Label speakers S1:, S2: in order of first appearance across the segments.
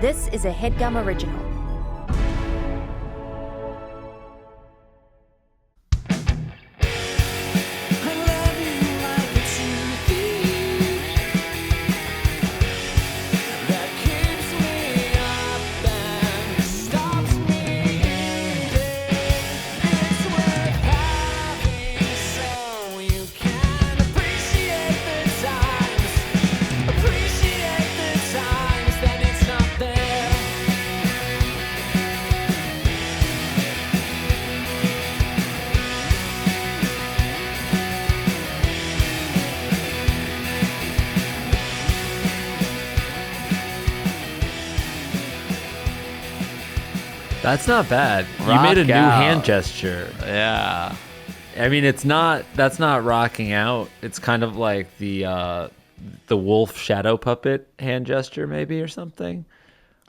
S1: This is a Headgum original.
S2: That's not bad. You
S3: Rock
S2: made a new
S3: out.
S2: hand gesture.
S3: Yeah.
S2: I mean, that's not rocking out. It's kind of like the wolf shadow puppet hand gesture, maybe, or something.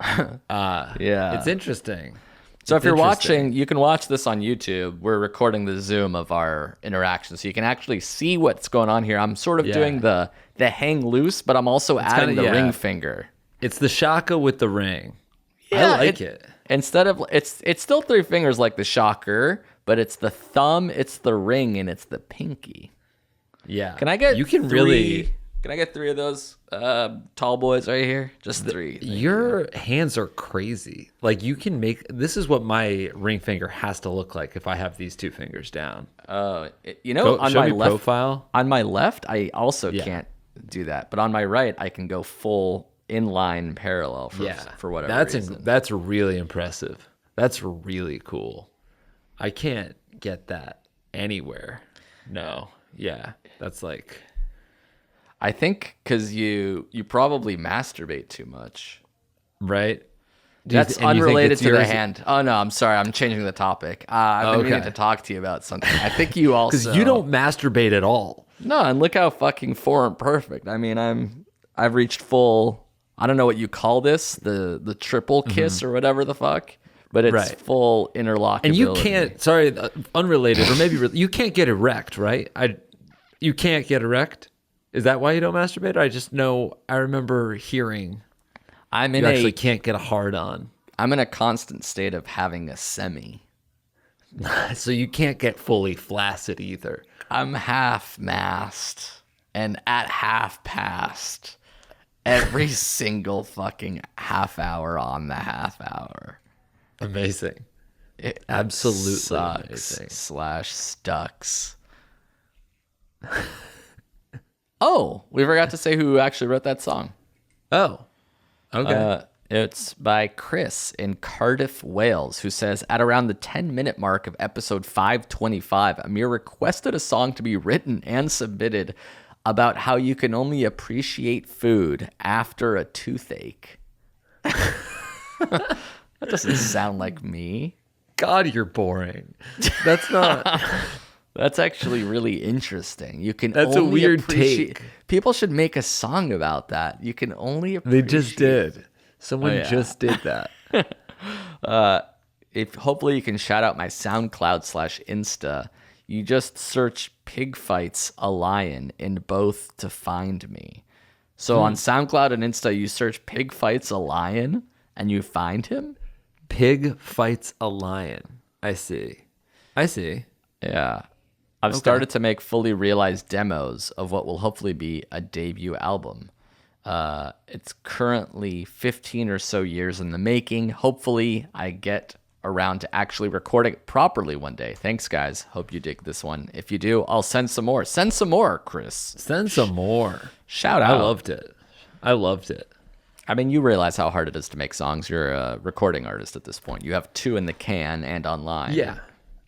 S3: Yeah.
S2: It's interesting.
S3: So if you're
S2: interesting.
S3: watching, you can watch this on YouTube. We're recording the Zoom of our interaction, so you can actually see what's going on here. I'm sort of doing the hang loose, but I'm also adding
S2: kinda-
S3: the
S2: yeah.
S3: ring finger.
S2: It's the shaka with the ring.
S3: Yeah,
S2: I like it.
S3: Instead of it's still three fingers like the shocker, but it's the thumb, it's the ring, and it's the pinky.
S2: Yeah.
S3: Can I get
S2: You can
S3: three,
S2: really.
S3: Can I get three of those tall boys right here? Just three.
S2: Your hands are crazy. Like you can make. This is what my ring finger has to look like if I have these two fingers down.
S3: On
S2: Show
S3: my
S2: me
S3: left
S2: profile.
S3: on my left, I also can't do that, but on my right, I can go full inline parallel for whatever reason.
S2: That's really impressive. That's really cool. I can't get that anywhere. No. Yeah. That's like.
S3: I think because you probably masturbate too much.
S2: Right.
S3: That's
S2: And you think
S3: unrelated
S2: it's
S3: to the
S2: yours?
S3: hand. Oh no, I'm sorry. I'm changing the topic. I've been meaning
S2: Okay.
S3: to talk to you about something. I think you also
S2: Because you don't masturbate at all.
S3: No, and look how fucking form perfect. I mean, I've reached full. I don't know what you call this, the triple kiss or whatever the fuck, but it's
S2: Right.
S3: full interlockability.
S2: And you can't. Sorry, unrelated or maybe you can't get erect, right? You can't get erect. Is that why you don't masturbate? I just know. I remember hearing
S3: I'm
S2: you
S3: in
S2: actually can't get a hard on,
S3: I'm in a constant state of having a semi.
S2: so you can't get fully flaccid either.
S3: I'm half mast and at half past every single fucking half hour on the half hour.
S2: Amazing.
S3: It
S2: Absolutely
S3: sucks
S2: amazing.
S3: /stucks. Oh, we forgot to say who actually wrote that song.
S2: Oh, okay.
S3: It's by Chris in Cardiff, Wales, who says, at around the 10-minute mark of episode 525, Amir requested a song to be written and submitted about how you can only appreciate food after a toothache. That doesn't sound like me.
S2: God, you're boring. That's not.
S3: That's actually really interesting. You can
S2: That's a
S3: only
S2: weird
S3: appreciate.
S2: take.
S3: People should make a song about that. You can only
S2: They
S3: appreciate.
S2: just did. Someone
S3: yeah.
S2: just did that.
S3: If hopefully you can shout out my SoundCloud /Insta. You just search "pig fights a lion" in both to find me. So on SoundCloud and Insta, you search "pig fights a lion" and you find him.
S2: Pig fights a lion. I see.
S3: Yeah. I've started to make fully realized demos of what will hopefully be a debut album. It's currently 15 or so years in the making. Hopefully I get around to actually recording it properly one day. Thanks, guys. Hope you dig this one. If you do, I'll send some more. Send some more, Chris.
S2: Send some more.
S3: Shout out.
S2: I loved it.
S3: I mean, you realize how hard it is to make songs. You're a recording artist at this point. You have 2 in the can and online.
S2: Yeah.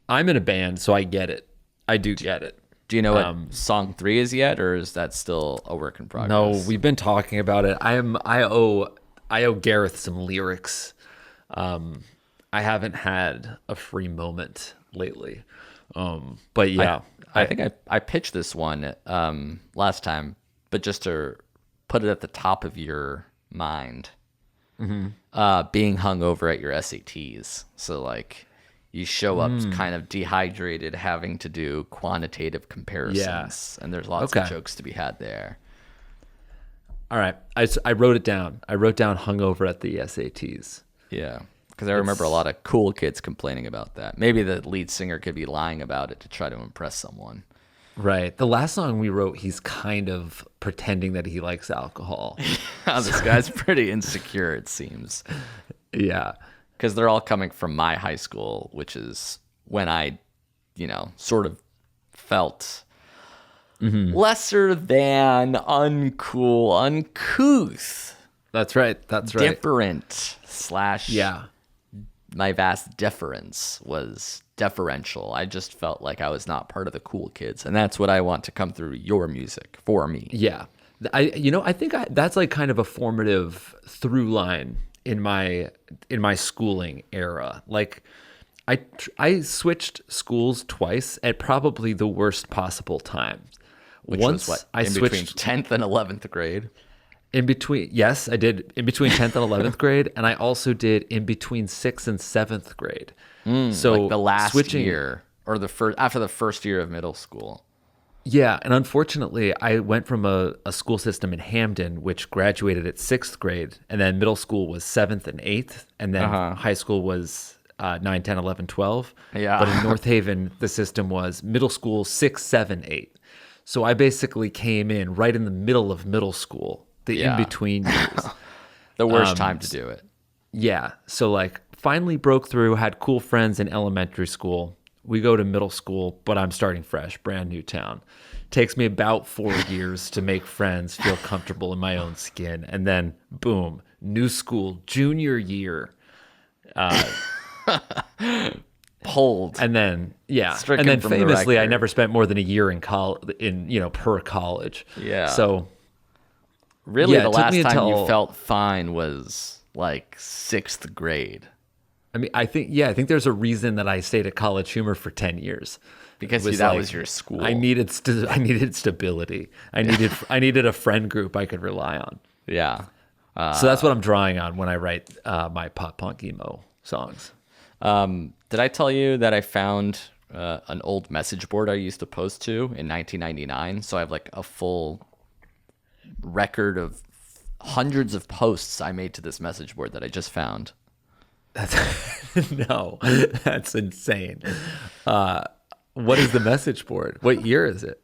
S2: I'm in a band, so I get it. I do get it.
S3: Do you know what song 3 is yet, or is that still a work in progress?
S2: No, we've been talking about it. I owe Gareth some lyrics. I haven't had a free moment lately. But yeah,
S3: I think I pitched this one last time, but just to put it at the top of your mind, being hungover at your SATs. So like you show up kind of dehydrated, having to do quantitative comparisons, and there's lots of jokes to be had there.
S2: All right. I wrote it down. I wrote down hungover at the SATs.
S3: Yeah, because I remember a lot of cool kids complaining about that. Maybe the lead singer could be lying about it to try to impress someone.
S2: Right. The last song we wrote, he's kind of pretending that he likes alcohol.
S3: This guy's pretty insecure, it seems.
S2: Yeah.
S3: Because they're all coming from my high school, which is when I, sort of felt lesser than, uncool, uncouth.
S2: That's right.
S3: Different /
S2: Yeah.
S3: My vast deference was deferential. I just felt like I was not part of the cool kids, and that's what I want to come through your music for me.
S2: Yeah. I think that's like kind of a formative through line in my schooling era. Like I switched schools twice at probably the worst possible times.
S3: Which
S2: Once
S3: was what?
S2: I
S3: between
S2: switched
S3: 10th and 11th grade?
S2: yes, I did in between 10th and 11th grade, and I also did in between 6th and 7th grade. So
S3: Like the last
S2: switching,
S3: year or after the first year of middle school.
S2: Yeah, and unfortunately, I went from a school system in Hamden, which graduated at 6th grade, and then middle school was 7th and 8th, and then high school was 9, 10, 11, 12.
S3: Yeah.
S2: But in North Haven, the system was middle school 6, 7, 8. So I basically came in right in the middle of middle school, the in-between years.
S3: The worst time to do it.
S2: Yeah, so like finally broke through, had cool friends in elementary school. We go to middle school, but I'm starting fresh, brand new town. Takes me about 4 years to make friends, feel comfortable in my own skin. And then, boom, new school, junior year.
S3: Pulled.
S2: And then,
S3: Stricken
S2: and then
S3: from the
S2: famously, I
S3: record.
S2: never spent more than a year in per college.
S3: Yeah.
S2: So
S3: Really,
S2: yeah,
S3: the
S2: it took
S3: last
S2: me
S3: time you
S2: until-
S3: felt fine was like 6th grade.
S2: I mean, I think there's a reason that I stayed at College Humor for 10 years.
S3: Because
S2: It was
S3: that
S2: like,
S3: was your school.
S2: I needed stability. I needed a friend group I could rely on.
S3: Yeah.
S2: So that's what I'm drawing on when I write my pop punk emo songs.
S3: Did I tell you that I found an old message board I used to post to in 1999? So I have like a full record of hundreds of posts I made to this message board that I just found.
S2: No, that's insane. What is the message board? What year is it?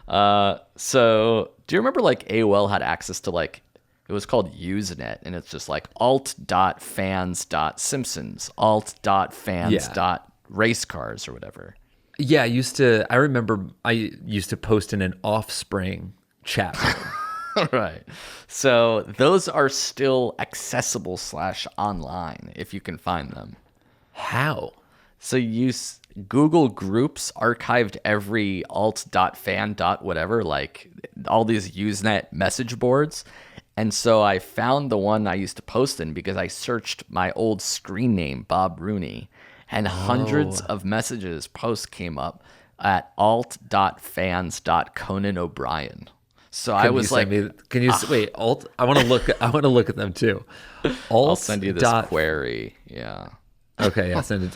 S3: So do you remember like AOL had access to like, it was called Usenet, and it's just like alt.fans.simpsons, alt.fans.racecars or whatever.
S2: Yeah, I remember I used to post in an Offspring chat room.
S3: Right. So those are still accessible / online if you can find them.
S2: How?
S3: So Google Groups archived every alt.fan. whatever, like all these Usenet message boards. And so I found the one I used to post in because I searched my old screen name, Bob Rooney, and hundreds of posts came up at alt.fans.Conan O'Brien. So I was like,
S2: can you wait, alt? I want to look at them too. Alt.
S3: I'll send you this query. Yeah.
S2: Okay, yeah, send it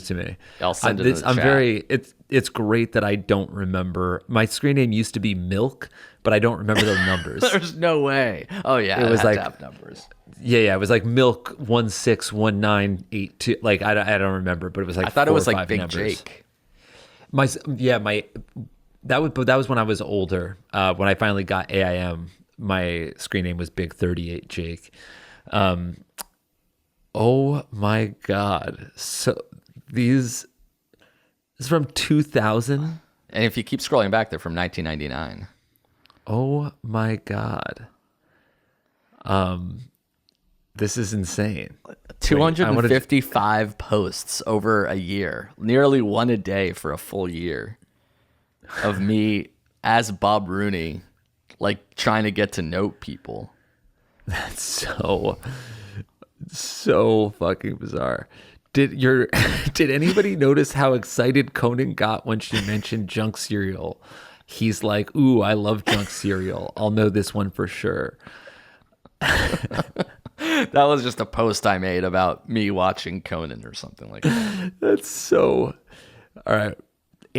S2: to me.
S3: I'll send it in the chat.
S2: It's great that I don't remember. My screen name used to be Milk, but I don't remember the numbers.
S3: There's no way. Oh yeah,
S2: It was
S3: had
S2: like
S3: to have numbers.
S2: Yeah, it was like Milk 161982. Like I don't remember, but it was like
S3: I thought it
S2: 4
S3: was
S2: or
S3: like
S2: 5
S3: Big
S2: numbers.
S3: Jake.
S2: That was when I was older. When I finally got AIM, my screen name was Big 38 Jake. Oh my God! So this is from 2000.
S3: And if you keep scrolling back, they're from 1999.
S2: Oh my God! This is insane.
S3: 255 posts over a year, nearly one a day for a full year of me as Bob Rooney, like trying to get to know people.
S2: That's so fucking bizarre. Did anybody notice how excited Conan got when she mentioned junk cereal? He's like, "Ooh, I love junk cereal. I'll know this one for sure."
S3: That was just a post I made about me watching Conan or something like that.
S2: That's so. All right.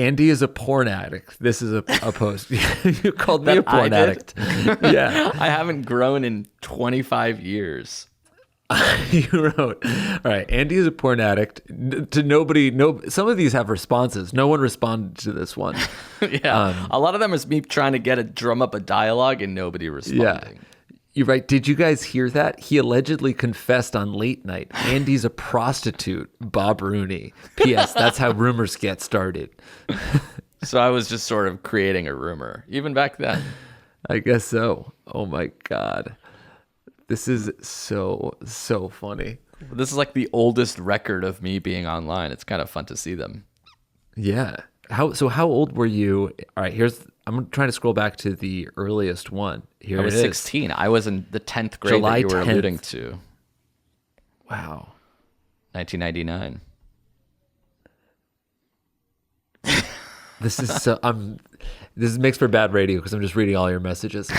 S2: Andy is a porn addict. This is a post. You called me
S3: That
S2: a porn
S3: I did?
S2: addict. Yeah.
S3: I haven't grown in 25 years.
S2: You wrote, all right, Andy is a porn addict. To nobody, some of these have responses. No one responded to this one.
S3: Yeah. A lot of them is me trying to drum up a dialogue and nobody responding.
S2: Yeah. You're right. Did you guys hear that? He allegedly confessed on late night. Andy's a prostitute. Bob Rooney. P.S. That's how rumors get started.
S3: So I was just sort of creating a rumor, even back then.
S2: I guess so. Oh my God. This is so funny.
S3: This is like the oldest record of me being online. It's kind of fun to see them.
S2: Yeah. How old were you? All right, I'm trying to scroll back to the earliest one. Here
S3: I was
S2: it is.
S3: 16. I was in the 10th grade
S2: July
S3: that you were
S2: 10th.
S3: alluding to.
S2: Wow.
S3: 1999.
S2: This is so this makes for bad radio because I'm just reading all your messages.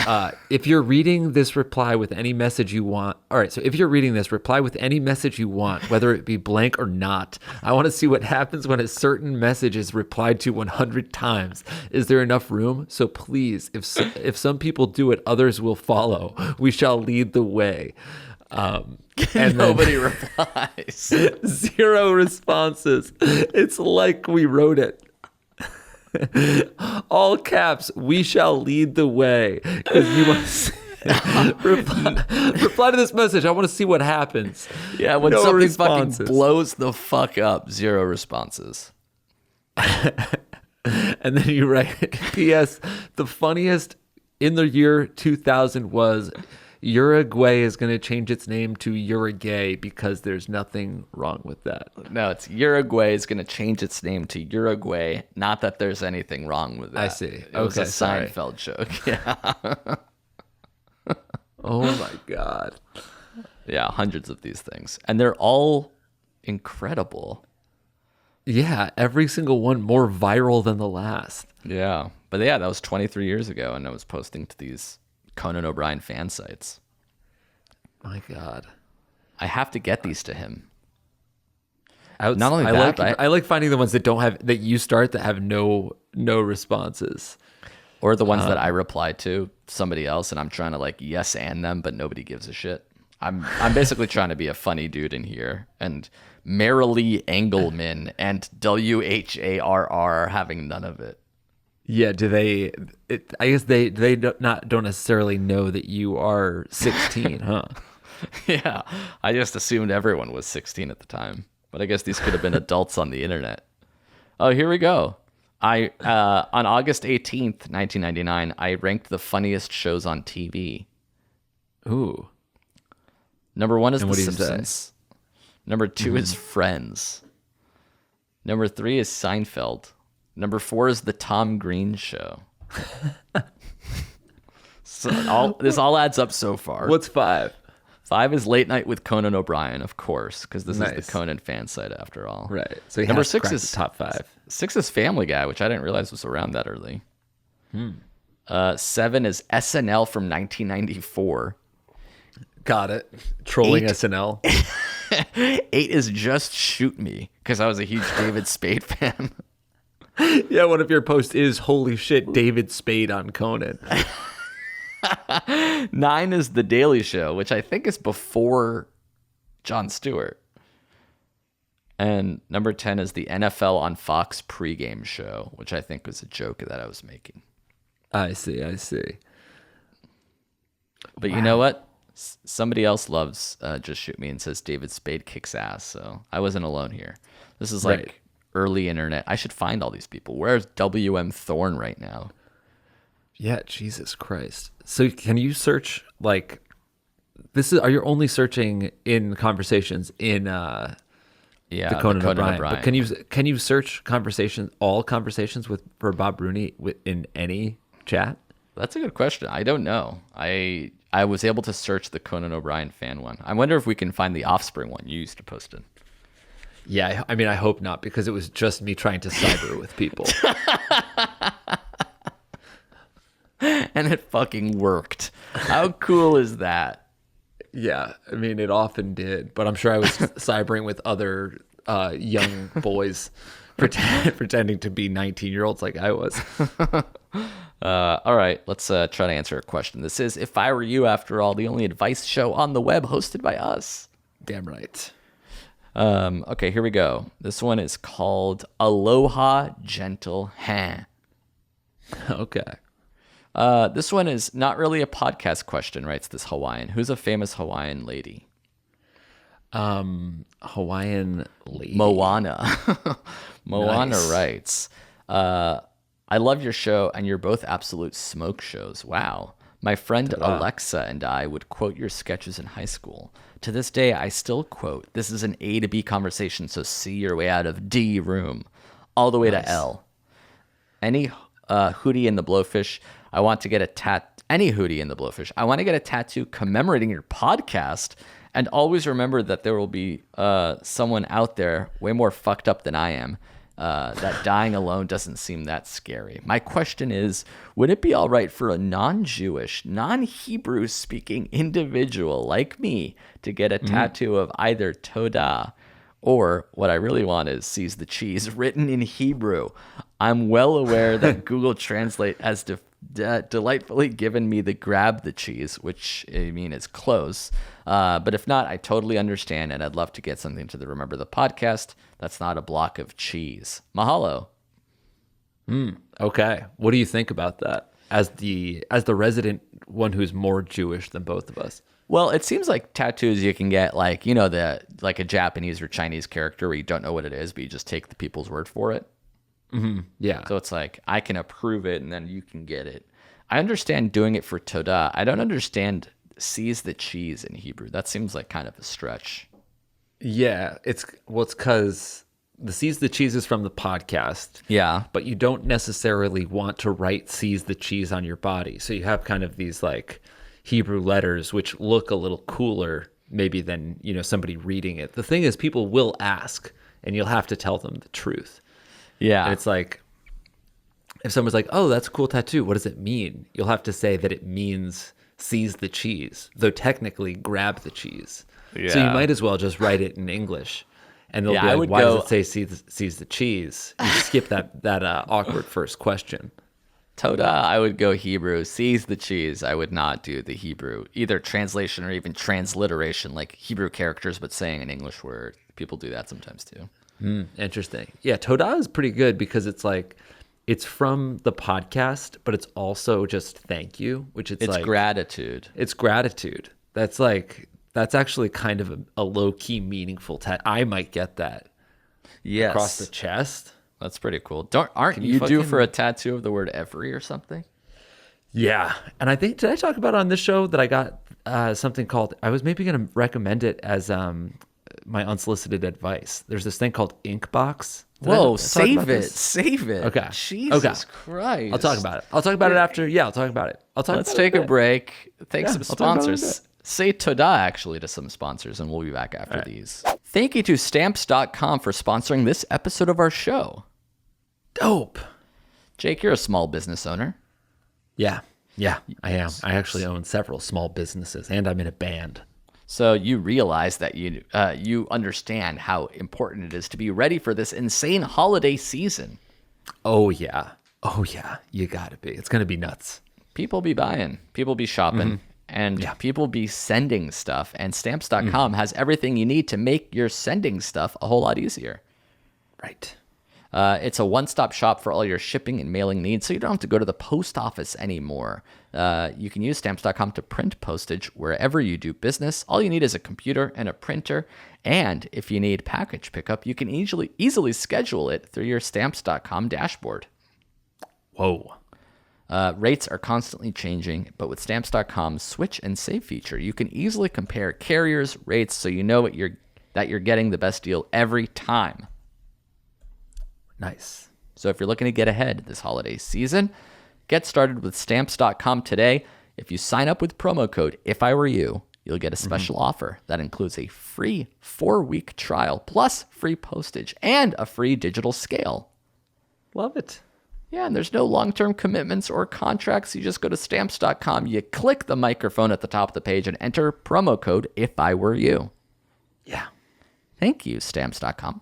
S2: If you're reading this, reply with any message you want. All right, so if you're reading this, reply with any message you want, whether it be blank or not. I want to see what happens when a certain message is replied to 100 times. Is there enough room? So please, if some people do it, others will follow. We shall lead the way. And
S3: Nobody replies.
S2: 0 responses. It's like we wrote it. All caps, we shall lead the way. Because you must reply to this message. I want to see what happens.
S3: Yeah, when
S2: No
S3: something
S2: responses.
S3: fucking blows the fuck up, 0 responses.
S2: And then you write, P.S. The funniest in the year 2000 was Uruguay is going to change its name to Uruguay because there's nothing wrong with that.
S3: No, it's Uruguay is going to change its name to Uruguay. Not that there's anything wrong with that.
S2: I see.
S3: It was a
S2: Okay, sorry.
S3: Seinfeld joke. Yeah.
S2: Oh my God.
S3: Yeah, hundreds of these things. And they're all incredible.
S2: Yeah, every single one more viral than the last.
S3: Yeah. But yeah, that was 23 years ago, and I was posting to these Conan O'Brien fan sites.
S2: My God.
S3: I have to get these to him.
S2: Not
S3: only
S2: I
S3: that,
S2: like, I like finding the ones that don't have that you start that have no responses.
S3: Or the ones that I reply to somebody else, and I'm trying to like yes and them, but nobody gives a shit. I'm basically trying to be a funny dude in here, and Merrily Engelman and WHARR are having none of it.
S2: Yeah, do they? I guess they don't necessarily know that you are 16, huh?
S3: Yeah, I just assumed everyone was 16 at the time, but I guess these could have been adults on the internet. Oh, here we go. On August 18th, 1999, I ranked the funniest shows on TV.
S2: Ooh.
S3: Number 1 is
S2: And
S3: The
S2: what do you say?
S3: Simpsons. Number 2 is Friends. Number 3 is Seinfeld. Number 4 is The Tom Green Show. So this all adds up so far.
S2: What's 5?
S3: 5 is Late Night with Conan O'Brien, of course, because this is
S2: Nice.
S3: the Conan fan site after all.
S2: Right. So
S3: Number
S2: has to
S3: 6
S2: crack
S3: is
S2: the top 5.
S3: 6 is Family Guy, which I didn't realize was around that early. 7 is SNL from 1994.
S2: Got it. Trolling
S3: 8.
S2: SNL.
S3: 8 is Just Shoot Me, because I was a huge David Spade fan.
S2: Yeah, one of your posts is holy shit, David Spade on Conan.
S3: 9 is The Daily Show, which I think is before Jon Stewart. And number 10 is the NFL on Fox pregame show, which I think was a joke that I was making.
S2: I see.
S3: But you know what? Somebody else loves Just Shoot Me and says David Spade kicks ass. So I wasn't alone here. This is like
S2: Right.
S3: early internet. I should find all these people. Where's WM Thorne right now?
S2: Yeah, Jesus Christ. So can you search like are you only searching in conversations in
S3: Yeah,
S2: the Conan O'Brien? But can you search all conversations for Bob Rooney in any chat?
S3: That's a good question. I don't know. I was able to search the Conan O'Brien fan one. I wonder if we can find the Offspring one you used to post in.
S2: Yeah, I mean, I hope not, because it was just me trying to cyber with people.
S3: And it fucking worked. How cool is that?
S2: Yeah, I mean, it often did, but I'm sure I was cybering with other young boys pretending to be 19-year-olds like I was.
S3: All right, let's try to answer a question. This is If I Were You, after all, the only advice show on the web hosted by us.
S2: Damn right.
S3: Okay, here we go. This one is called Aloha Gentle Han.
S2: Okay.
S3: This one is not really a podcast question, writes this Hawaiian. Who's a famous Hawaiian lady?
S2: Hawaiian lady.
S3: Moana. Moana
S2: Nice.
S3: writes, I love your show, and you're both absolute smoke shows. Wow. My friend
S2: Ta-da.
S3: Alexa and I would quote your sketches in high school. To this day, I still quote, this is an A to B conversation, so see your way out of D room, all the way to L. Any Hootie and the Blowfish, I want to get a any Hootie and the Blowfish, I want to get a tattoo commemorating your podcast, and always remember that there will be someone out there way more fucked up than I am. That dying alone doesn't seem that scary. My question is, would it be all right for a non-Jewish, non-Hebrew speaking individual like me to get a tattoo of either todah or what I really want is seize the cheese written in Hebrew? I'm well aware that Google Translate has delightfully given me the grab the cheese, which I mean is close. But if not, I totally understand, and I'd love to get something to the Remember the Podcast that's not a block of cheese. Mahalo.
S2: Okay. What do you think about that as the resident one who's more Jewish than both of us?
S3: Well, it seems like tattoos you can get like, you know, like a Japanese or Chinese character where you don't know what it is, but you just take the people's word for it.
S2: Yeah.
S3: So it's like, I can approve it and then you can get it. I understand doing it for todah. I don't understand seize the cheese in Hebrew. That seems like kind of a stretch.
S2: Yeah. It's because the seize the cheese is from the podcast.
S3: Yeah.
S2: But you don't necessarily want to write seize the cheese on your body. So you have kind of these like Hebrew letters which look a little cooler maybe than, you know, somebody reading it. The thing is, people will ask and you'll have to tell them the truth.
S3: Yeah.
S2: And it's like, if someone's like, oh, that's a cool tattoo, what does it mean? You'll have to say that it means seize the cheese, though technically grab the cheese.
S3: Yeah.
S2: So you might as well just write it in English. And they'll
S3: Yeah,
S2: be
S3: I
S2: like,
S3: would
S2: why
S3: go-
S2: does it say seize the cheese? You skip that awkward first question.
S3: Todah, I would go Hebrew. Seize the cheese. I would not do the Hebrew, either translation or even transliteration, like Hebrew characters, but saying an English word. People do that sometimes too.
S2: Interesting. Yeah, todah is pretty good because it's like, it's from the podcast, but it's also just thank you, which it's like
S3: gratitude.
S2: It's gratitude. That's actually kind of a low key meaningful I might get that
S3: Yes.
S2: across the chest.
S3: That's pretty cool. Aren't
S2: you
S3: you due
S2: fucking-
S3: for a tattoo of the word every or something?
S2: Yeah, and I think did I talk about on this show that I got something called? I was maybe going to recommend it as my unsolicited advice. There's this thing called Inkbox. Did I
S3: Whoa,
S2: talk
S3: save
S2: about
S3: it.
S2: this?
S3: Save it.
S2: Okay.
S3: Jesus
S2: Okay.
S3: Christ.
S2: I'll talk about it. I'll talk about it after. Yeah, I'll talk about it.
S3: Let's take a break. Thank
S2: Yeah,
S3: some
S2: I'll talk about it in a
S3: sponsors. Say todah actually to some sponsors, and we'll be back after these. Thank you to Stamps.com for sponsoring this episode of our show.
S2: Dope.
S3: Jake, you're a small business owner.
S2: Yeah, I am. I actually own several small businesses, and I'm in a band.
S3: So you realize that you understand how important it is to be ready for this insane holiday season.
S2: Oh yeah, you gotta be. It's gonna be nuts.
S3: People be buying, people be shopping, and people be sending stuff. And Stamps.com has everything you need to make your sending stuff a whole lot easier.
S2: Right.
S3: It's a one-stop shop for all your shipping and mailing needs, so you don't have to go to the post office anymore. You can use Stamps.com to print postage wherever you do business. All you need is a computer and a printer. And if you need package pickup, you can easily schedule it through your Stamps.com dashboard.
S2: Whoa.
S3: Rates are constantly changing, but with Stamps.com's Switch and Save feature, you can easily compare carriers' rates so you know that you're getting the best deal every time.
S2: Nice.
S3: So if you're looking to get ahead this holiday season, get started with Stamps.com today. If you sign up with promo code IFIWEREYOU, you'll get a special offer that includes a free 4-week trial plus free postage and a free digital scale.
S2: Love it.
S3: Yeah, and there's no long-term commitments or contracts. You just go to Stamps.com, you click the microphone at the top of the page and enter promo code IFIWEREYOU.
S2: Yeah.
S3: Thank you, Stamps.com.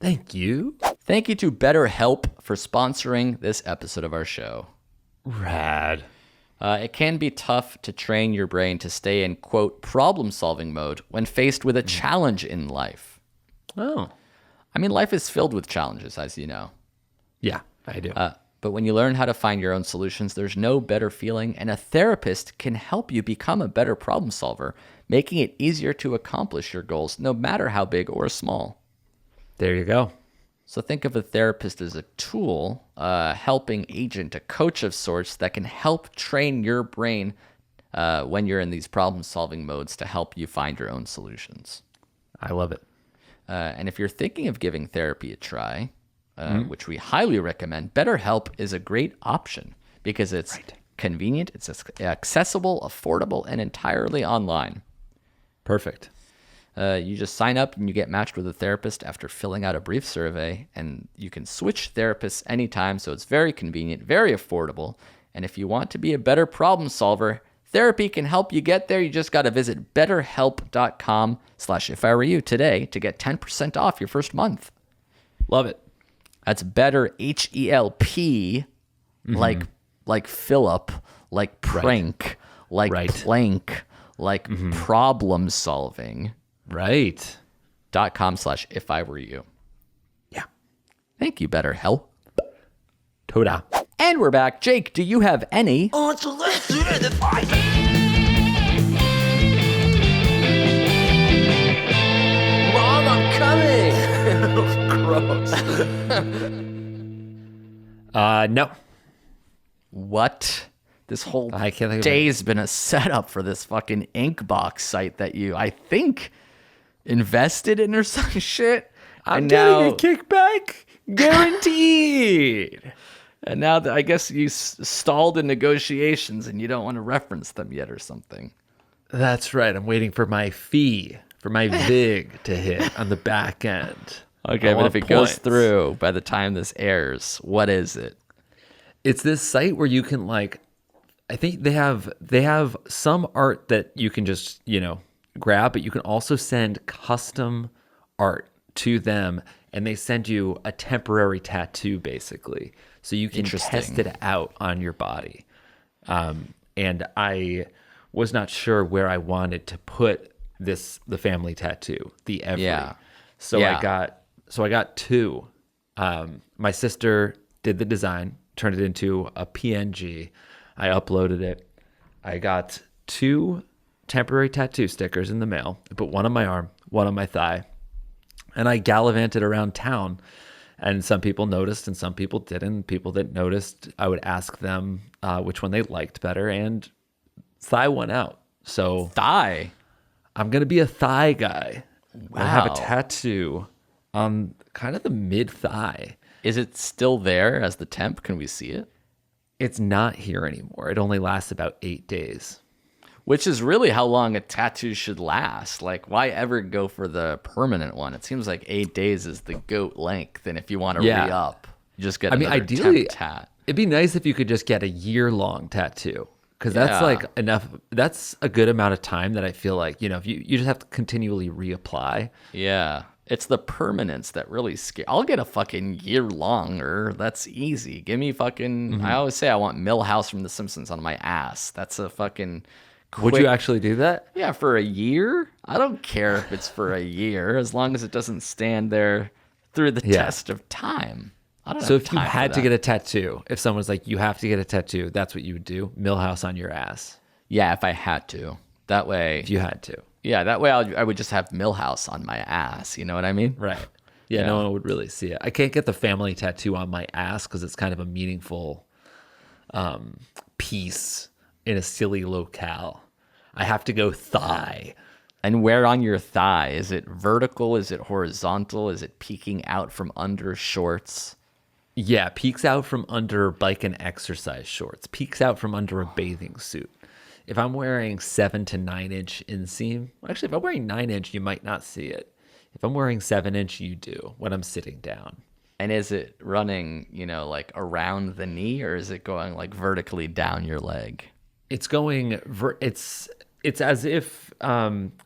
S2: Thank you.
S3: Thank you to BetterHelp for sponsoring this episode of our show.
S2: Rad.
S3: It can be tough to train your brain to stay in, quote, problem-solving mode when faced with a challenge in life.
S2: Oh.
S3: I mean, life is filled with challenges, as you know.
S2: Yeah, I do.
S3: But when you learn how to find your own solutions, there's no better feeling, and a therapist can help you become a better problem solver, making it easier to accomplish your goals, no matter how big or small.
S2: There you go.
S3: So think of a therapist as a tool, a helping agent, a coach of sorts that can help train your brain when you're in these problem-solving modes to help you find your own solutions.
S2: I love it.
S3: And if you're thinking of giving therapy a try, which we highly recommend, BetterHelp is a great option because it's convenient, it's accessible, affordable, and entirely online.
S2: Perfect.
S3: You just sign up and you get matched with a therapist after filling out a brief survey, and you can switch therapists anytime, so it's very convenient, very affordable. And if you want to be a better problem solver, therapy can help you get there. You just got to visit betterhelp.com/ifiwereyou today to get 10% off your first month.
S2: Love it.
S3: That's better, H-E-L-P, like Philip, like prank, like plank, like problem solving.
S2: Right.
S3: .com/ifiwereyou.
S2: Yeah.
S3: Thank you, BetterHelp.
S2: Todah.
S3: And we're back. Jake, do you have any?
S1: On to let's do the fight. Mom, I'm coming. Gross.
S2: No.
S3: What? This whole
S2: I can't think of
S3: day's been a setup for this fucking Inkbox site that you, I think, invested in or some shit.
S2: I'm getting a kickback. Guaranteed.
S3: And now that I guess you stalled in negotiations and you don't want to reference them yet or something.
S2: That's right. I'm waiting for my fee, for my VIG to hit on the back end.
S3: Okay, but if it goes through by the time this airs, what is it?
S2: It's this site where you can I think they have some art that you can just, grab, but you can also send custom art to them, and they send you a temporary tattoo basically. So you can test it out on your body. And I was not sure where I wanted to put the family tattoo, the every.
S3: Yeah.
S2: So I got two. My sister did the design, turned it into a PNG. I uploaded it. I got two temporary tattoo stickers in the mail. I put one on my arm, one on my thigh, and I gallivanted around town. And some people noticed and some people didn't. People that noticed, I would ask them which one they liked better, and thigh won out. So
S3: Thigh?
S2: I'm going to be a thigh guy.
S3: Wow.
S2: I have a tattoo on kind of the mid-thigh.
S3: Is it still there as the temp? Can we see it?
S2: It's not here anymore. It only lasts about 8 days.
S3: Which is really how long a tattoo should last. Like, why ever go for the permanent one? It seems like 8 days is the goat length. And if you want to re-up, you just get another
S2: ideally,
S3: temp tat.
S2: It'd be nice if you could just get a year-long tattoo. Because that's enough. That's a good amount of time that I feel like, if you just have to continually reapply.
S3: Yeah. It's the permanence that really scares. I'll get a fucking year longer. That's easy. Give me fucking. I always say I want Milhouse from The Simpsons on my ass. That's a fucking.
S2: Would you actually do that?
S3: Yeah, for a year. I don't care if it's for a year, as long as it doesn't stand there through the test of time. I don't.
S2: So if you had to get a tattoo, if someone's like, you have to get a tattoo, that's what you would do. Milhouse on your ass.
S3: Yeah, if I had to. That way.
S2: If you had to.
S3: Yeah, that way I would just have Milhouse on my ass. You know what I mean?
S2: Right. Yeah, no one would really see it. I can't get the family tattoo on my ass because it's kind of a meaningful piece in a silly locale. I have to go thigh.
S3: And where on your thigh? Is it vertical? Is it horizontal? Is it peeking out from under shorts?
S2: Yeah, peeks out from under bike and exercise shorts. Peeks out from under a bathing suit. If I'm wearing 7 to 9 inch inseam, actually, if I'm wearing 9 inch, you might not see it. If I'm wearing 7 inch, you do when I'm sitting down.
S3: And is it running, like around the knee, or is it going like vertically down your leg?
S2: It's going. It's as if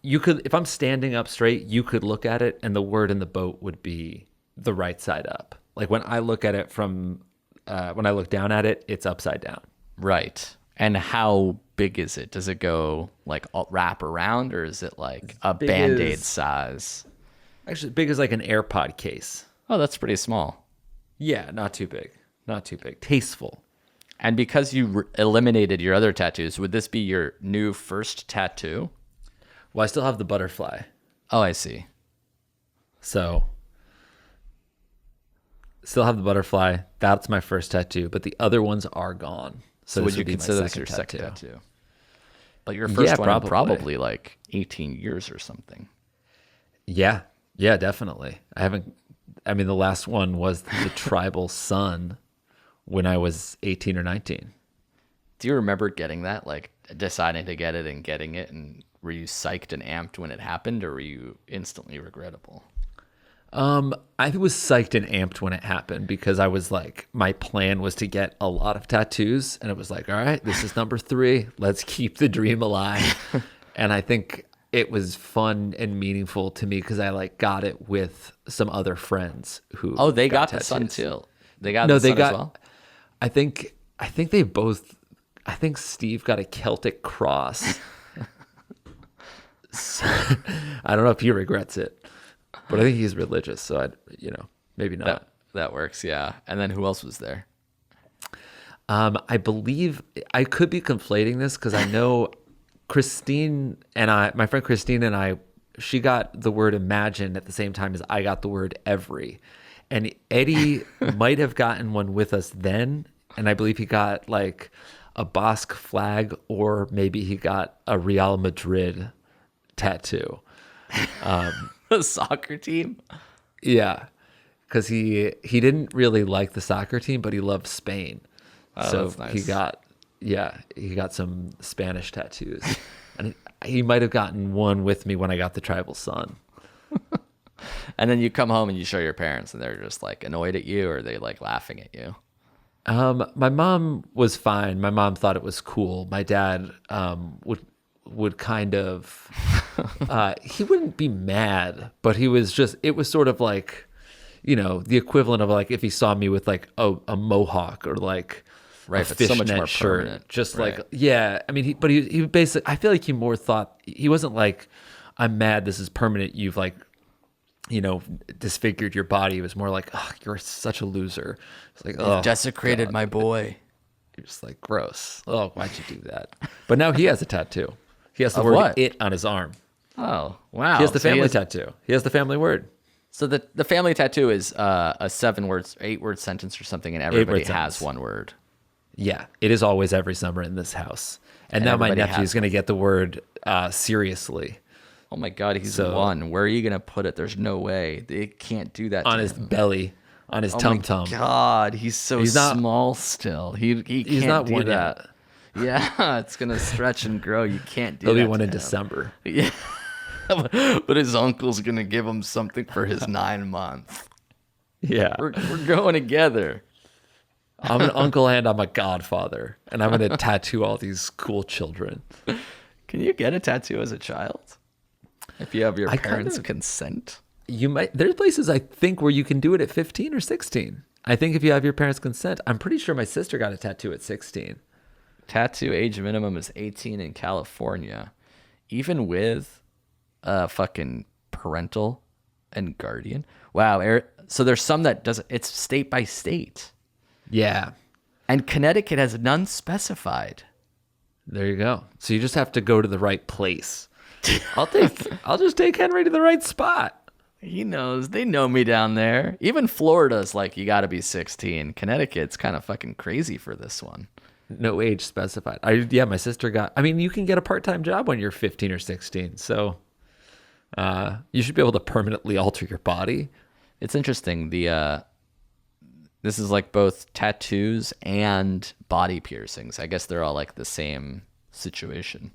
S2: you could. If I'm standing up straight, you could look at it, and the word in the boat would be the right side up. Like when I look at it when I look down at it, it's upside down.
S3: Right. And how big is it? Does it go like wrap around, or is it like a
S2: big
S3: Band-Aid
S2: as-
S3: size?
S2: Actually, big as like an AirPod case.
S3: Oh, that's pretty small.
S2: Yeah, not too big. Not too big. Tasteful.
S3: And because you eliminated your other tattoos, would this be your new first tattoo?
S2: Well, I still have the butterfly.
S3: Oh, I see.
S2: So, still have the butterfly. That's my first tattoo, but the other ones are gone.
S3: So
S2: this
S3: would you
S2: be my
S3: consider this your second
S2: tattoo.
S3: tattoo? But your first
S2: Yeah,
S3: one in
S2: probably.
S3: probably like 18 years or something.
S2: Yeah, definitely. The last one was the tribal sun when I was 18 or 19.
S3: Do you remember getting that? Like deciding to get it and getting it, and were you psyched and amped when it happened, or were you instantly regrettable?
S2: I was psyched and amped when it happened because I was like, my plan was to get a lot of tattoos, and it was like, all right, this is number 3. Let's keep the dream alive. And I think it was fun and meaningful to me because I like got it with some other friends who.
S3: Oh, they got the
S2: tattoos.
S3: sun too. They got the sun as well.
S2: I think they both. I think Steve got a Celtic cross. So, I don't know if he regrets it, but I think he's religious, so maybe not.
S3: That works, yeah. And then who else was there?
S2: I believe I could be conflating this because I know my friend Christine and I, she got the word imagine at the same time as I got the word every. And Eddie might have gotten one with us then. And I believe he got like a Basque flag, or maybe he got a Real Madrid tattoo.
S3: The soccer team?
S2: Yeah. Because he didn't really like the soccer team, but he loved Spain.
S3: Oh,
S2: So
S3: that's nice.
S2: he got some Spanish tattoos. And he might have gotten one with me when I got the tribal sun.
S3: And then you come home and you show your parents, and they're just like annoyed at you, or are they like laughing at you?
S2: My mom was fine. My mom thought it was cool. My dad would kind of he wouldn't be mad, but it was sort of like, the equivalent of like if he saw me with like a mohawk or like
S3: Right,
S2: a
S3: but so much
S2: fishnet
S3: more
S2: shirt.
S3: permanent.
S2: Just
S3: Right.
S2: like, yeah. I mean, he basically, I feel like he more thought, he wasn't like, I'm mad, this is permanent, you've like, disfigured your body. It was more like, oh, you're such a loser. It's like, oh,
S3: Desecrated
S2: God.
S3: my boy.
S2: You're just like, gross. Oh, why'd you do that? But now he has a tattaoo. He has the
S3: Of
S2: word
S3: what?
S2: it on his arm.
S3: Oh, wow.
S2: He has the
S3: So
S2: family tattoo. He has the family word.
S3: So the family tattoo is a 8-word sentence or something, and everybody has
S2: sentence.
S3: one word.
S2: Yeah, it is always every summer in this house. And now my
S3: everybody
S2: nephew
S3: has
S2: is going to get the word seriously
S3: Oh my God, he's
S2: So-
S3: one. Where are you gonna put it? There's no way. They can't do that
S2: on
S3: to
S2: his
S3: him.
S2: belly, on his
S3: Oh
S2: tum
S3: my
S2: tum.
S3: God, he's so
S2: He's not-
S3: small still. He can't
S2: He's not
S3: do
S2: one
S3: that.
S2: yet.
S3: Yeah, it's gonna stretch and grow. You can't do
S2: There'll
S3: that.
S2: be one
S3: to
S2: in
S3: him.
S2: December.
S3: Yeah. But his uncle's gonna give him something for his 9 months.
S2: Yeah.
S3: We're going together.
S2: I'm an uncle and I'm a godfather. And I'm going to tattoo all these cool children.
S3: Can you get a tattoo as a child? If you have your
S2: I
S3: parents'
S2: kinda-
S3: consent?
S2: You might. There's places I think where you can do it at 15 or 16. I think if you have your parents' consent. I'm pretty sure my sister got a tattoo at 16.
S3: Tattoo age minimum is 18 in California. Even with fucking parental and guardian. Wow. So there's some that doesn't. It's state by state.
S2: Yeah.
S3: And Connecticut has none specified.
S2: There you go. So you just have to go to the right place. I'll just take Henry to the right spot.
S3: He knows. They know me down there. Even Florida's like, you got to be 16. Connecticut's kind of fucking crazy for this one.
S2: No age specified. My sister got. I mean, you can get a part-time job when you're 15 or 16. So you should be able to permanently alter your body.
S3: It's interesting. This is like both tattoos and body piercings. I guess they're all like the same situation.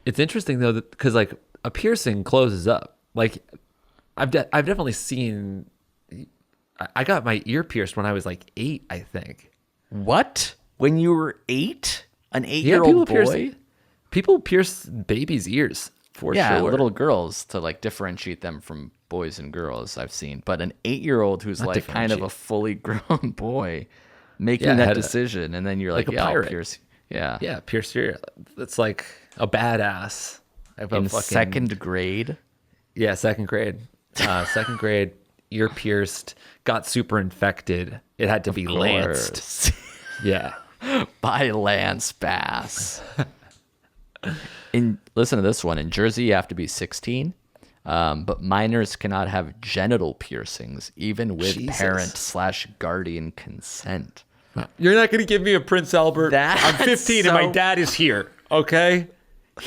S2: It's interesting though, because like a piercing closes up. Like I've definitely seen. I got my ear pierced when I was like 8, I think.
S3: What? When you were 8? An
S2: Yeah,
S3: 8-year-old boy?
S2: people pierce babies' ears For
S3: yeah,
S2: sure.
S3: little girls to like differentiate them from boys and girls I've seen. But an 8-year-old who's like kind of a fully grown boy making that decision, and then you're like,
S2: a
S3: yeah, I'll
S2: pirate.
S3: pierce. Yeah.
S2: Yeah, pierce your. It's like a badass.
S3: In second grade.
S2: Yeah, second grade. Second grade, ear pierced, got super infected. It had to be lanced. Yeah.
S3: By Lance Bass. Listen to this one. In Jersey, you have to be 16, but minors cannot have genital piercings, even with parent/guardian consent.
S2: You're not going to give me a Prince Albert. I'm 15 and my dad is here. Okay,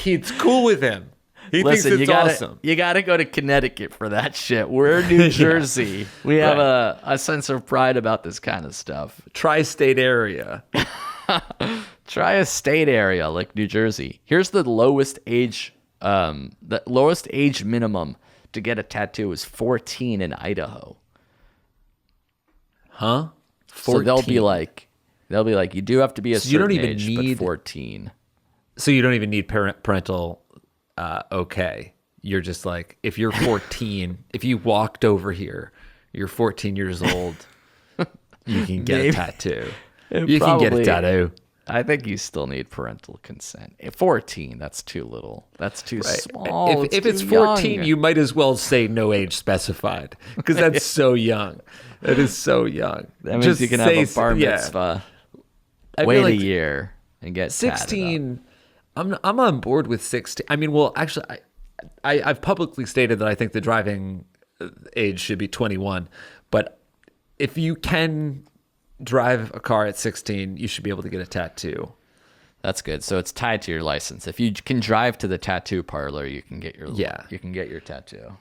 S2: it's cool with him. He thinks it's awesome.
S3: You gotta go to Connecticut for that shit. We're New Jersey. We have a sense of pride about this kind of stuff.
S2: Tri-state area.
S3: Try a state area like New Jersey. Here's the lowest age. The lowest age minimum to get a tattoo is 14 in Idaho.
S2: Huh?
S3: 14. So they'll be like, you do have to be a certain
S2: you don't even
S3: age,
S2: need,
S3: but 14.
S2: So you don't even need parental. Okay. You're just like, if you're 14, if you walked over here, you're 14 years old, you can get a tattoo. You can get a tattoo.
S3: I think you still need parental consent. At 14, that's too little. That's too small.
S2: If it's 14, you might as well say no age specified, because that's so young. That is so young.
S3: That means you can have a bar mitzvah. Wait a year and get
S2: 16. I'm on board with 16. I mean, well, actually, I've publicly stated that I think the driving age should be 21. But if you can drive a car at 16, you should be able to get a tattoo.
S3: That's good. So it's tied to your license. If you can drive to the tattoo parlor, you can get your tattoo.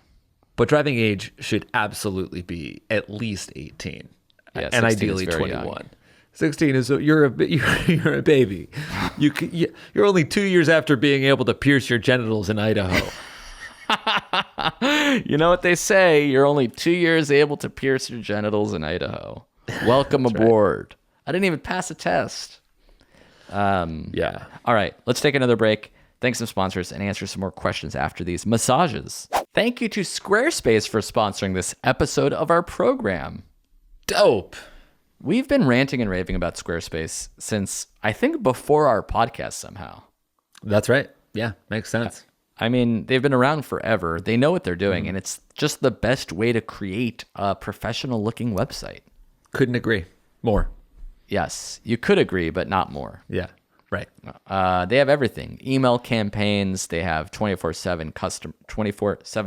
S3: But
S2: driving age should absolutely be at least 18,
S3: yeah,
S2: and ideally 21. Young. 16 is you're a baby. You're only 2 years after being able to pierce your genitals in Idaho.
S3: You know what they say? You're only 2 years able to pierce your genitals in Idaho. Welcome aboard. Right. I didn't even pass a test.
S2: Yeah.
S3: All right, let's take another break. Thanks to sponsors and answer some more questions after these massages. Thank you to Squarespace for sponsoring this episode of our program.
S2: Dope.
S3: We've been ranting and raving about Squarespace since, I think, before our podcast somehow.
S2: That's right. Yeah, makes sense.
S3: I mean, they've been around forever. They know what they're doing, and it's just the best way to create a professional-looking website.
S2: Couldn't agree more.
S3: Yes, you could agree, but not more.
S2: Yeah, right.
S3: They have everything. Email campaigns. They have 24/7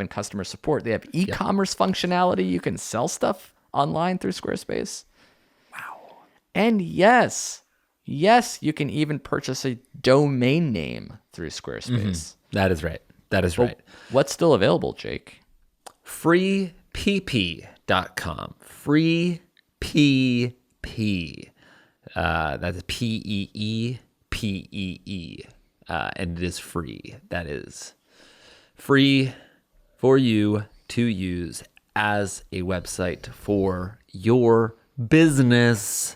S3: customer support. They have e-commerce functionality. You can sell stuff online through Squarespace. Wow. And yes, you can even purchase a domain name through Squarespace.
S2: Mm-hmm. That is right. Right.
S3: What's still available, Jake?
S2: freepp.com. Free PP. That's PEEPEE. And it is free. That is free for you to use as a website for your business.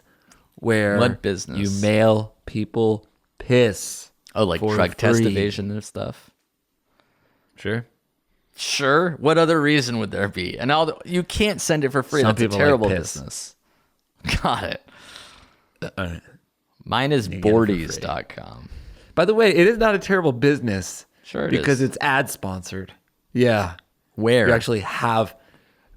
S3: What business?
S2: You mail people piss.
S3: Oh, like drug test evasion and stuff? Sure. What other reason would there be? And you can't send it for free. That's a terrible business. Got it. Mine is boardies.com.
S2: By the way, it is not a terrible business.
S3: Sure it
S2: because
S3: is.
S2: It's ad sponsored. Yeah.
S3: Where?
S2: You actually have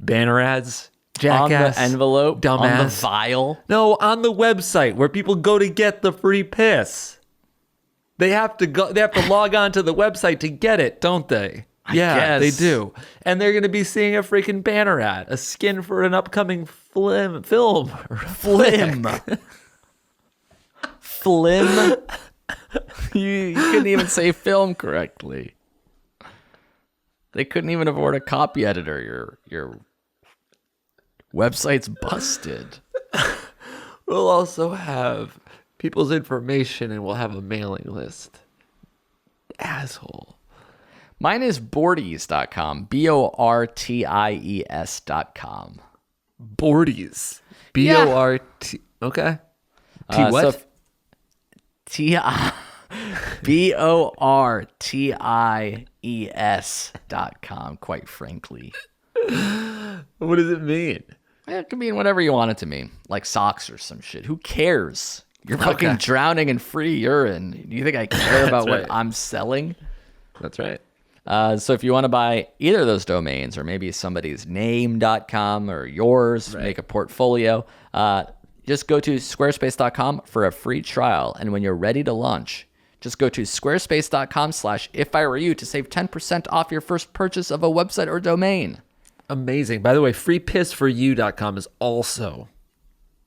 S2: banner ads. Jackass.
S3: On the envelope?
S2: Dumbass.
S3: On the vial?
S2: No, on the website where people go to get the free piss. They have to log on to the website to get it, don't they? Yeah, they do. And they're going to be seeing a freaking banner ad, a skin for an upcoming film.
S3: Flim. Flim? You couldn't even say film correctly. They couldn't even afford a copy editor. Your website's busted.
S2: We'll also have people's information and we'll have a mailing list. Asshole.
S3: Mine is boardies.com. BORTIES.com.
S2: Boardies. BORT. Okay. T what?
S3: So BORTIES.com, quite frankly.
S2: What does it mean?
S3: It can mean whatever you want it to mean, like socks or some shit. Who cares? You're fucking drowning in free urine. Do you think I care about what I'm selling?
S2: That's right.
S3: So if you want to buy either of those domains, or maybe somebody's name.com or yours, make a portfolio, just go to squarespace.com for a free trial. And when you're ready to launch, just go to squarespace.com/ifiwereyou to save 10% off your first purchase of a website or domain.
S2: Amazing. By the way, freepissforyou.com is also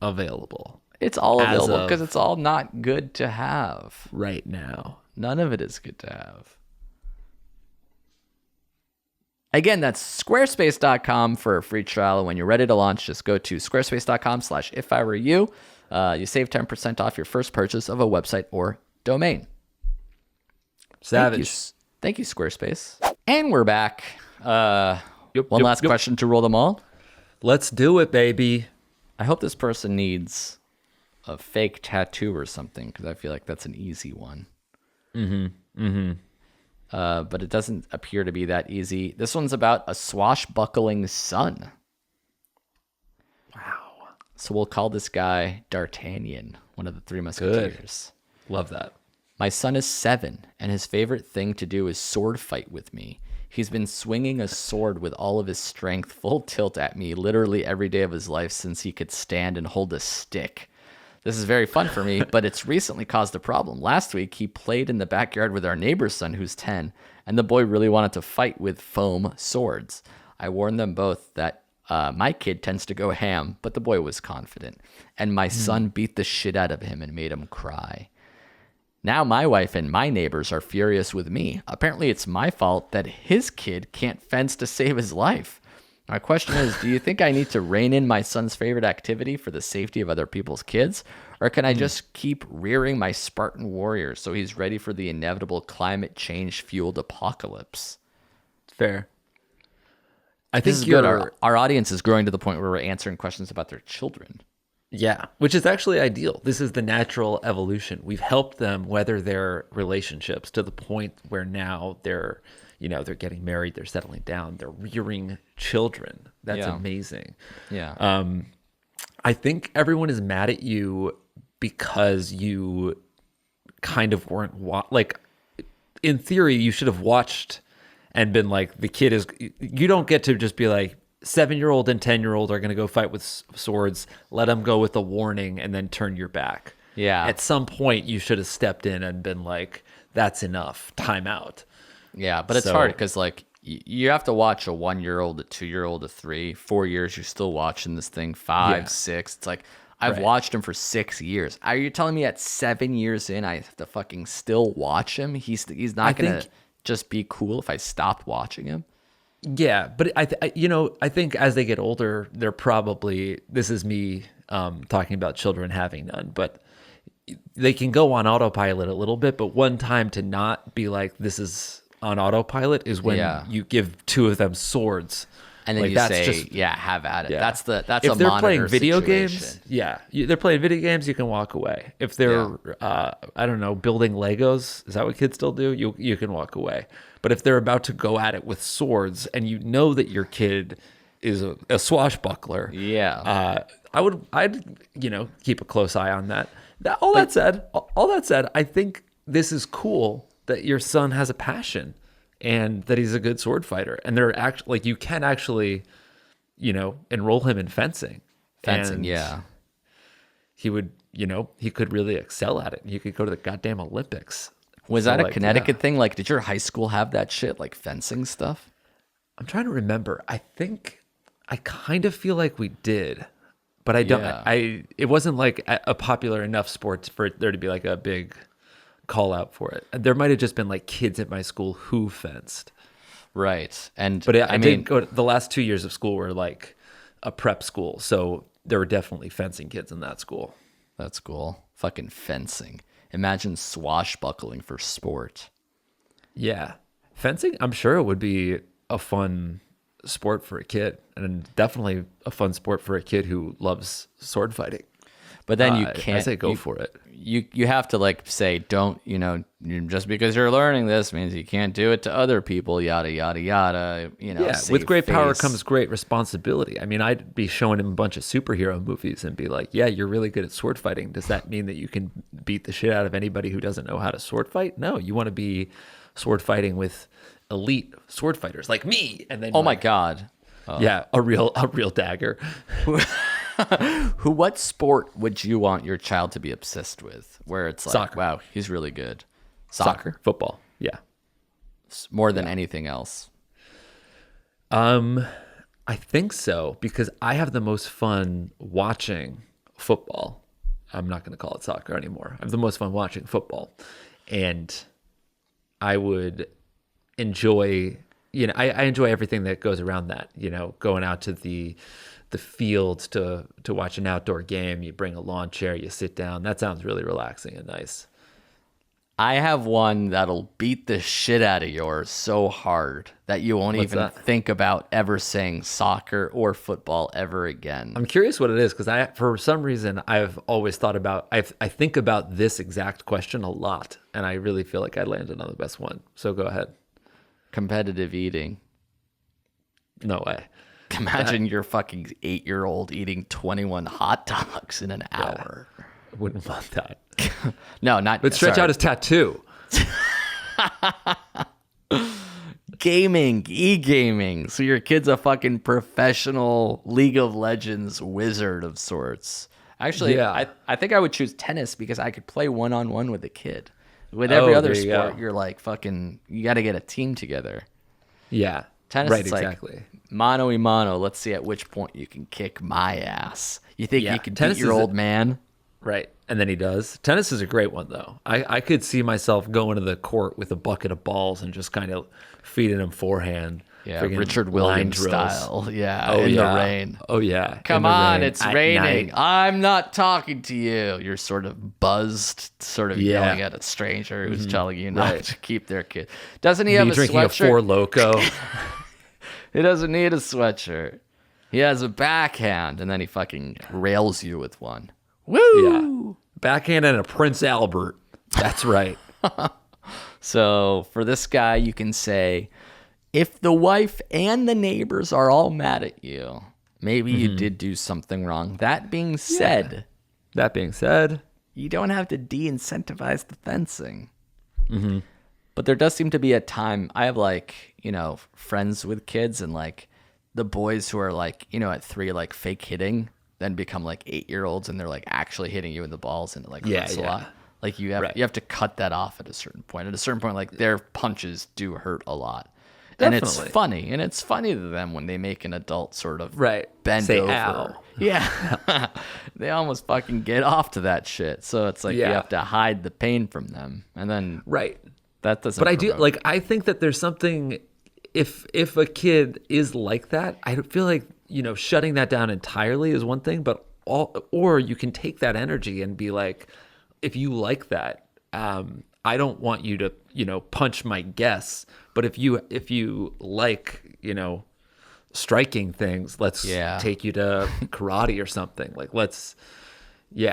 S2: available.
S3: It's all available because it's all not good to have.
S2: Right now.
S3: None of it is good to have. Again, that's squarespace.com for a free trial. And when you're ready to launch, just go to squarespace.com/ifiwereyou. You save 10% off your first purchase of a website or domain.
S2: Savage.
S3: Thank you, Squarespace. And we're back. One last question to roll them all.
S2: Let's do it, baby.
S3: I hope this person needs a fake tattoo or something, because I feel like that's an easy one. But it doesn't appear to be that easy. This one's about a swashbuckling son.
S2: Wow.
S3: So we'll call this guy D'Artagnan, one of the Three Musketeers.
S2: Love that.
S3: My son is 7, and his favorite thing to do is sword fight with me. He's been swinging a sword with all of his strength full tilt at me literally every day of his life since he could stand and hold a stick. This is very fun for me, but it's recently caused a problem. Last week, he played in the backyard with our neighbor's son, who's 10, and the boy really wanted to fight with foam swords. I warned them both that my kid tends to go ham, but the boy was confident, and my son beat the shit out of him and made him cry. Now my wife and my neighbors are furious with me. Apparently it's my fault that his kid can't fence to save his life. My question is, do you think I need to rein in my son's favorite activity for the safety of other people's kids? Or can I just keep rearing my Spartan warrior so he's ready for the inevitable climate change fueled apocalypse?
S2: Fair. I
S3: This
S2: think
S3: is good. Our audience is growing to the point where we're answering questions about their children.
S2: Yeah, which is actually ideal. This is the natural evolution. We've helped them weather their relationships to the point where now they're getting married, they're settling down, they're rearing children. That's amazing.
S3: Yeah.
S2: I think everyone is mad at you because you kind of weren't in theory, you should have watched and been like, the kid is. You don't get to just be like, 7-year-old and 10-year-old are going to go fight with swords. Let them go with a warning and then turn your back.
S3: Yeah.
S2: At some point, you should have stepped in and been like, that's enough. Time out.
S3: Yeah, but it's hard because you have to watch a 1-year-old, a 2-year-old, a 3, 4 years. You're still watching this thing, 5, 6. It's like, I've watched him for 6 years. Are you telling me at 7 years in, I have to fucking still watch him? He's not going to just be cool if I stop watching him?
S2: Yeah, but I think as they get older, they're probably, this is me talking about children having none, but they can go on autopilot a little bit, but one time to not be like, this is on autopilot is when you give 2 of them swords.
S3: And then
S2: like,
S3: you say, have at it.
S2: Yeah.
S3: That's
S2: if
S3: a
S2: they're
S3: monitor
S2: playing video
S3: situation.
S2: games, they're playing video games, you can walk away. If they're, I don't know, building Legos, is that what kids still do? You can walk away. But if they're about to go at it with swords and you know that your kid is a swashbuckler, I'd keep a close eye on that. All that said, I think this is cool that your son has a passion and that he's a good sword fighter, and they're actually you can actually, enroll him in fencing. And he would, he could really excel at it. He could go to the goddamn Olympics.
S3: Was that a Connecticut thing? Like, did your high school have that shit, like fencing stuff?
S2: I'm trying to remember. I kind of feel like we did, but I don't. It wasn't like a popular enough sport for there to be like a big call out for it. There might have just been like kids at my school who fenced.
S3: Right. But
S2: I mean, did go the last 2 years of school were like a prep school, so there were definitely fencing kids in that school.
S3: That's cool. Fucking fencing. Imagine swashbuckling for sport.
S2: Yeah. Fencing, I'm sure it would be a fun sport for a kid, and definitely a fun sport for a kid who loves sword fighting.
S3: But then you
S2: I
S3: can't.
S2: say go for it.
S3: You have to like say, don't, just because you're learning this means you can't do it to other people, yada, yada, yada,
S2: Yeah,
S3: save
S2: with great power
S3: face.
S2: comes great responsibility. I mean, I'd be showing him a bunch of superhero movies and be like, yeah, you're really good at sword fighting. Does that mean that you can beat the shit out of anybody who doesn't know how to sword fight? No, you want to be sword fighting with elite sword fighters like me. And then
S3: Oh my God.
S2: yeah, a real dagger.
S3: What sport would you want your child to be obsessed with? Where it's like,
S2: Soccer.
S3: wow, he's really good.
S2: Soccer, football. Yeah.
S3: More than anything else.
S2: I think so, because I have the most fun watching football. I'm not going to call it soccer anymore. I have the most fun watching football. And I would enjoy, I enjoy everything that goes around that, going out to the field to watch an outdoor game. You bring a lawn chair, you sit down. That sounds really relaxing and nice.
S3: I have one that'll beat the shit out of yours so hard that you won't
S2: What's
S3: even
S2: that?
S3: think about ever saying soccer or football ever again.
S2: I'm curious what it is, because for some reason, I've always thought about, I think about this exact question a lot, and I really feel like I landed on the best one. So go ahead.
S3: Competitive eating.
S2: No way.
S3: Imagine your fucking 8-year-old eating 21 hot dogs in an hour.
S2: I wouldn't want that.
S3: No, not.
S2: But stretch out his tattoo.
S3: Gaming, e-gaming. So your kid's a fucking professional League of Legends wizard of sorts. Actually,
S2: Yeah.
S3: I think I would choose tennis because I could play one-on-one with a kid. With every other
S2: there you
S3: sport,
S2: go.
S3: you're like fucking, you got to get a team together.
S2: Yeah.
S3: Tennis,
S2: right,
S3: it's like
S2: exactly.
S3: mano y mano. Let's see at which point you can kick my ass. You think
S2: Yeah,
S3: you can
S2: tennis
S3: beat your
S2: is
S3: old man?
S2: Right. And then he does. Tennis is a great one, though. I could see myself going to the court with a bucket of balls and just kind of feeding him forehand.
S3: Yeah,
S2: Friggin'
S3: Richard
S2: line
S3: Williams
S2: drills.
S3: style. Yeah,
S2: Oh,
S3: in
S2: yeah.
S3: the rain.
S2: Oh, yeah.
S3: Come
S2: In the
S3: on,
S2: rain
S3: it's
S2: at
S3: raining.
S2: night.
S3: I'm not talking to you. You're sort of buzzed, sort of
S2: Yeah.
S3: yelling at a stranger who's telling you not
S2: Right.
S3: to keep their kid. Doesn't he
S2: Be
S3: have a
S2: drinking a
S3: sweatshirt?
S2: Four Loco.
S3: He doesn't need a sweatshirt. He has a backhand, and then he fucking rails you with one. Woo!
S2: Yeah. Backhand and a Prince Albert. That's right.
S3: So for this guy, you can say, if the wife and the neighbors are all mad at you, maybe you did do something wrong. That being said,
S2: That being said,
S3: you don't have to de-incentivize the fencing. But there does seem to be a time. I have friends with kids, and like the boys who are like, at 3, like fake hitting, then become like 8-year-olds, and they're like actually hitting you in the balls, and it like hurts a lot. Like you have to cut that off at a certain point. At a certain point, like their punches do hurt a lot. And it's
S2: Definitely.
S3: funny to them when they make an adult sort of
S2: Right.
S3: bend
S2: Say,
S3: over.
S2: "Ow."
S3: Yeah. They almost fucking get off to that shit. So it's like you
S2: Yeah.
S3: have to hide the pain from them. And then
S2: right.
S3: that doesn't
S2: But I do,
S3: promote.
S2: I think that there's something, if a kid is like that, I feel like, shutting that down entirely is one thing, but or you can take that energy and be like, if you like that, I don't want you to, punch my guess, but if you like, striking things, let's take you to karate or something. Like, let's,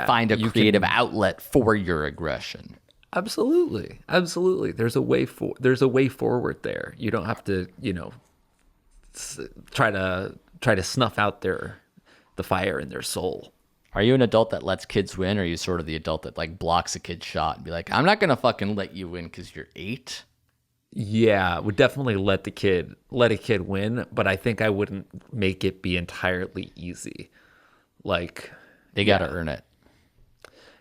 S3: find a
S2: you
S3: creative
S2: can-
S3: outlet for your aggression.
S2: Absolutely. There's a way forward there. You don't have to, try to snuff out the fire in their soul.
S3: Are you an adult that lets kids win, or are you sort of the adult that like blocks a kid's shot and be like, I'm not gonna fucking let you win because you're 8?
S2: Yeah, would definitely let a kid win, but I think I wouldn't make it be entirely easy. Like,
S3: They gotta earn it.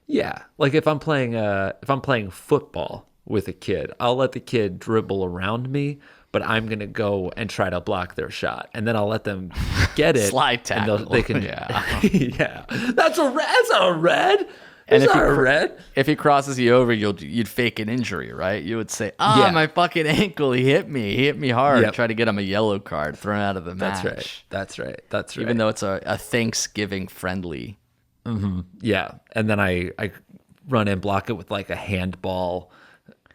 S2: yeah, like if I'm playing football with a kid, I'll let the kid dribble around me, but I'm gonna go and try to block their shot, and then I'll let them get it.
S3: Slide
S2: and
S3: tackle.
S2: they can,
S3: Yeah.
S2: yeah. That's a red. That's a red.
S3: And
S2: It's
S3: if
S2: not
S3: you
S2: a red.
S3: If he crosses you over, you'd fake an injury, right? You would say,
S2: Yeah.
S3: my fucking ankle, he hit me hard.
S2: Yep.
S3: Try to get him a yellow card, thrown out of the match.
S2: That's right. That's right.
S3: Even though it's a Thanksgiving friendly.
S2: Yeah, and then I run and block it with like a handball.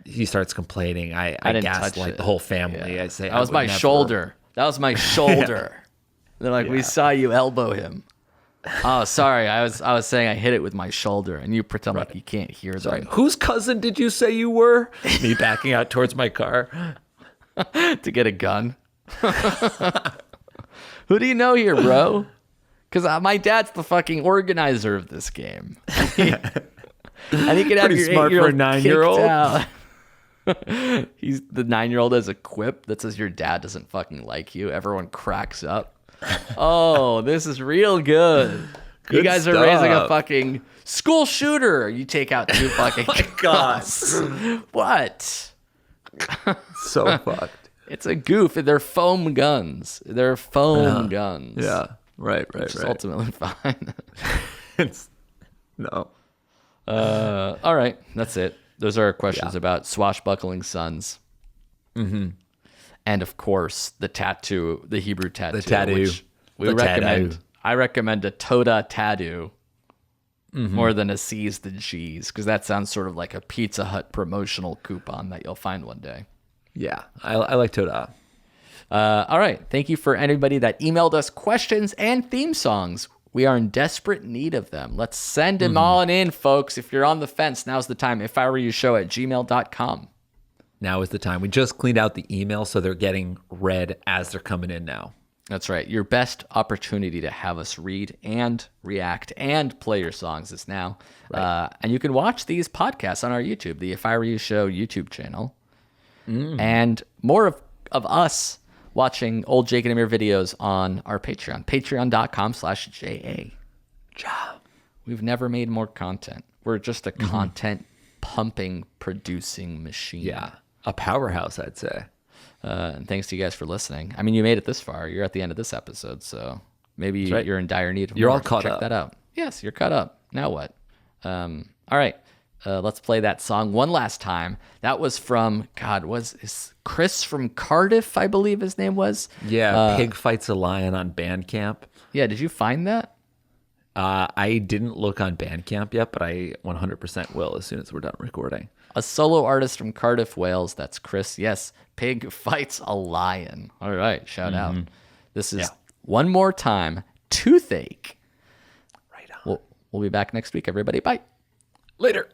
S2: He starts complaining. I
S3: didn't touch
S2: gaslight
S3: it.
S2: the whole family.
S3: Yeah.
S2: I say
S3: That was my shoulder. That was my shoulder. They're like, we saw you elbow him. Oh, sorry. I was saying I hit it with my shoulder, and you pretend like you can't hear them.
S2: Sorry. Whose cousin did you say you were? Me backing out towards my car.
S3: To get a gun. Who do you know here, bro? Because my dad's the fucking organizer of this game. And he could have
S2: Pretty
S3: your
S2: smart
S3: 8-year-old
S2: for a 9-year-old.
S3: kicked out. He's the 9-year-old has a quip that says your dad doesn't fucking like you. Everyone cracks up. Oh, this is real good. You
S2: Good
S3: guys are raising a
S2: stuff.
S3: fucking school shooter. You take out 2 fucking guns. What?
S2: So fucked.
S3: It's a goof. They're foam guns. They're foam guns.
S2: Yeah. Right.
S3: Which is ultimately fine.
S2: It's no.
S3: All right. That's it. Those are our questions about swashbuckling sons. Mm-hmm. And of course, the tattoo, the Hebrew tattoo.
S2: The tattoo.
S3: Which we
S2: The
S3: recommend.
S2: tattoo.
S3: I recommend a todah tattoo more than a C's the G's, because that sounds sort of like a Pizza Hut promotional coupon that you'll find one day.
S2: Yeah. I like todah.
S3: All right. Thank you for anybody that emailed us questions and theme songs. We are in desperate need of them. Let's send them all in, folks. If you're on the fence, now's the time. If I were you, show at gmail.com.
S2: Now is the time. We just cleaned out the email, so they're getting read as they're coming in now.
S3: That's right. Your best opportunity to have us read and react and play your songs is now.
S2: Right.
S3: And you can watch these podcasts on our YouTube, the If I Were You Show YouTube channel. And more of us watching old Jake and Amir videos on our Patreon, patreon.com/JA. We've never made more content. We're just a content pumping, producing machine.
S2: Yeah. A powerhouse, I'd say.
S3: And thanks to you guys for listening. I mean, you made it this far. You're at the end of this episode, so maybe
S2: right.
S3: you're in dire need of
S2: You're
S3: more.
S2: all caught
S3: Check
S2: up.
S3: that out. Yes, you're caught up. Now what? All right. Let's play that song one last time. That was from, is Chris from Cardiff, I believe his name was.
S2: Yeah. Pig Fights a Lion on Bandcamp.
S3: Yeah, did you find that?
S2: I didn't look on Bandcamp yet, but I 100% will as soon as we're done recording.
S3: A solo artist from Cardiff, Wales. That's Chris. Yes, Pig Fights a Lion. All right, shout out. This is One More Time, Toothache.
S2: Right on.
S3: We'll be back next week, everybody. Bye.
S2: Later.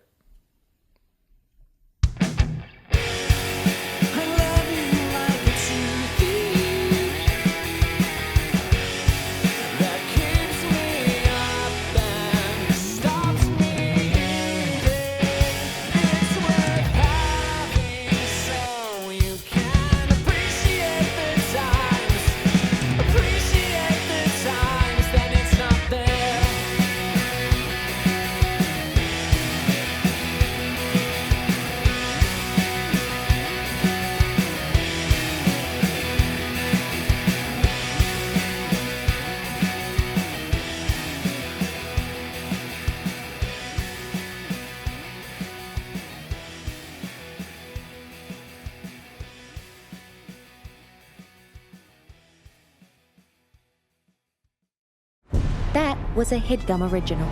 S4: That was a Headgum original.